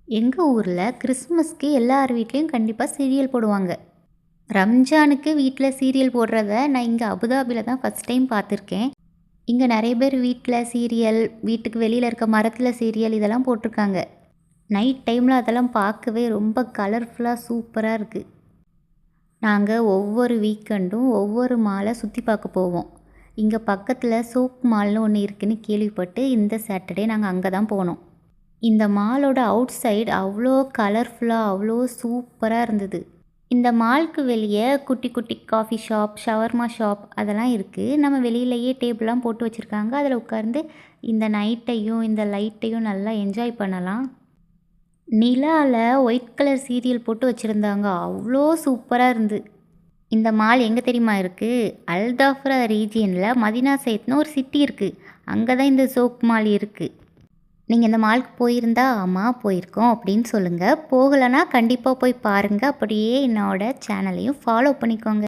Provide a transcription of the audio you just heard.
எங்கள் ஊரில் கிறிஸ்மஸ்க்கு எல்லார் வீட்லேயும் கண்டிப்பாக சீரியல் போடுவாங்க. ரம்ஜானுக்கு வீட்டில் சீரியல் போடுறத நான் இங்கே அபுதாபியில் தான் ஃபஸ்ட் டைம் பார்த்துருக்கேன். இங்கே நிறைய பேர் வீட்டில் சீரியல், வீட்டுக்கு வெளியில் இருக்க மரத்தில் சீரியல் இதெல்லாம் போட்டிருக்காங்க. நைட் டைமில் அதெல்லாம் பார்க்கவே ரொம்ப கலர்ஃபுல்லாக சூப்பராக இருக்குது. நாங்கள் ஒவ்வொரு வீக்கெண்டும் ஒவ்வொரு மாலை சுற்றி பார்க்க போவோம். இங்கே பக்கத்தில் சோப் மால்னு ஒன்று இருக்குதுன்னு கேள்விப்பட்டு இந்த சாட்டர்டே நாங்கள் அங்கே தான் போனோம். இந்த மாலோட அவுட் சைடு அவ்வளோ கலர்ஃபுல்லாக அவ்வளோ சூப்பராக இருந்தது. இந்த மாலுக்கு வெளியே குட்டி குட்டி காஃபி ஷாப், ஷவர்மா ஷாப் அதெல்லாம் இருக்குது. நம்ம வெளியிலேயே டேபிள்லாம் போட்டு வச்சுருக்காங்க. அதில் உட்கார்ந்து இந்த நைட்டையும் இந்த லைட்டையும் நல்லா என்ஜாய் பண்ணலாம். நிலாவில் ஒயிட் கலர் சீரியல் போட்டு வச்சுருந்தாங்க. அவ்வளோ சூப்பராக இருந்து. இந்த மால் எங்கே தெரியுமா இருக்குது? அல்தாஃப்ரா ரீஜியனில் மதினா சைத்னு ஒரு சிட்டி இருக்குது. அங்கே தான் இந்த சோப் மால் இருக்குது. நீங்கள் இந்த மாலுக்கு போயிருந்தா ஆமாம் போயிருக்கோம் அப்படின்னு சொல்லுங்கள். போகலைன்னா கண்டிப்பாக போய் பாருங்கள். அப்படியே என்னோடய சேனலையும் ஃபாலோ பண்ணிக்கோங்க.